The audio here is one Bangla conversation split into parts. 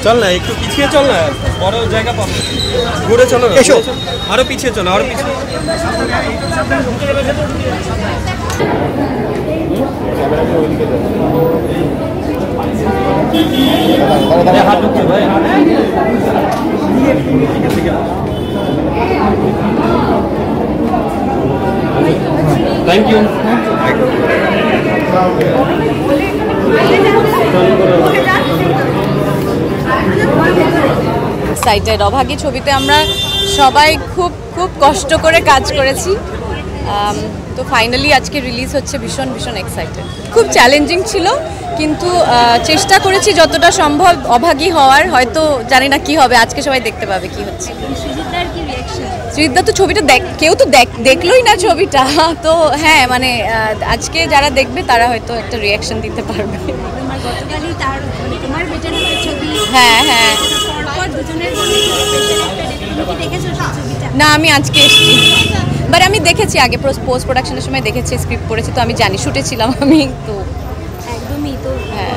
চল না একটু পিছিয়ে চল না, বড় জায়গা পাবো, ঘুরে চলো না, এসো আরো পিছিয়ে চলো, আরো পিছিয়ে। Thank you. এক্সাইটেড। অভাগী ছবিতে আমরা সবাই খুব খুব কষ্ট করে কাজ করেছি, তো ফাইনালি আজকে রিলিজ হচ্ছে, ভীষণ ভীষণ এক্সাইটেড। খুব চ্যালেঞ্জিং ছিল, কিন্তু চেষ্টা করেছি যতটা সম্ভব অভাগী হওয়ার। হয়তো জানি না কি হবে, আজকে সবাই দেখতে পাবে কি হচ্ছে। সৃজিতদা তো ছবিটা কেউ তো দেখলোই না ছবিটা, তো হ্যাঁ মানে আজকে যারা দেখবে তারা হয়তো একটা রিয়াকশন দিতে পারবে। হ্যাঁ হ্যাঁ, না আমি আজকে এসেছি, বাট আমি দেখেছি আগে পোস্ট প্রোডাকশনের সময় দেখেছি, স্ক্রিপ্ট পড়েছি, তো আমি জানি, শুটে ছিলাম আমি, তো একদমই। তো হ্যাঁ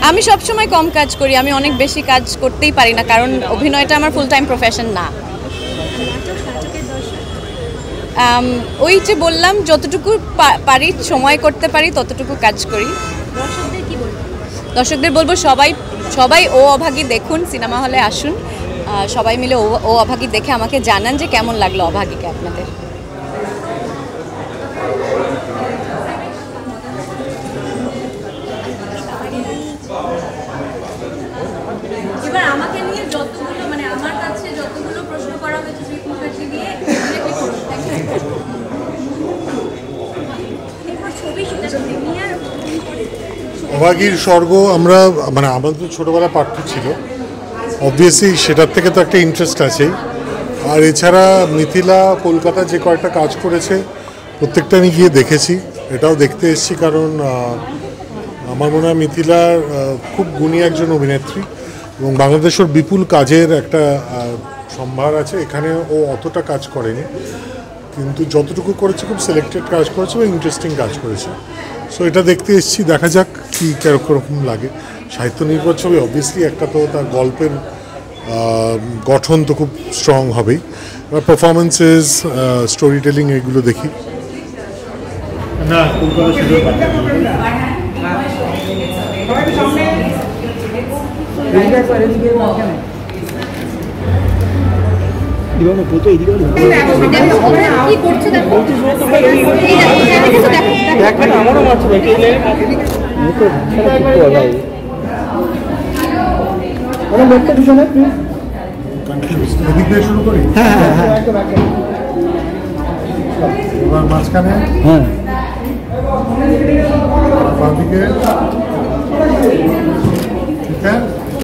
আমি সবসময় কম কাজ করি, আমি অনেক বেশি কাজ করতেই পারি না, কারণ অভিনয়টা আমার ফুল টাইম প্রফেশন না। ওই যে বললাম, যতটুকু পারি সময় করতে পারি ততটুকু কাজ করি। দর্শকদের বলবো সবাই ও অভাগী দেখুন, সিনেমা হলে আসুন, সবাই মিলে ও অভাগী দেখে আমাকে জানান যে কেমন লাগলো অভাগীকে আপনাদের। এবার আমাকে নিয়ে যতগুলো মানে আমার কাছে যতগুলো প্রশ্ন করা হয়েছে শ্রীকুমারজি দিয়ে অভাগীর স্বর্গ আমরা মানে আমাদের ছোটোবেলা পাঠ্য ছিল, অবভিয়াসলি সেটার থেকে তো একটা ইন্টারেস্ট আছেই। আর এছাড়া মিথিলা কলকাতা যে কয়েকটা কাজ করেছে প্রত্যেকটা আমি গিয়ে দেখেছি, এটাও দেখতে এসেছি, কারণ আমার মনে হয় মিথিলা খুব গুণী একজন অভিনেত্রী এবং বাংলাদেশের বিপুল কাজের একটা সম্ভার আছে। এখানে ও অতটা কাজ করেনি, কিন্তু যতটুকু করেছে খুব সিলেক্টেড কাজ করেছে এবং ইন্টারেস্টিং কাজ করেছে। সো এটা দেখতে এসেছি, দেখা যাক কী কীরকম লাগে। সাহিত্য নির্ভর ছবি অবভিয়াসলি একটা তো তার গল্পের গঠন তো খুব স্ট্রং হবেই, এবার পারফরমেন্সেস, স্টোরি টেলিং এগুলো দেখি। না আমারও মারছে ভাই, শুরু করি। এবার মাঝখানে বাঁদিকে, ঠিক আছে।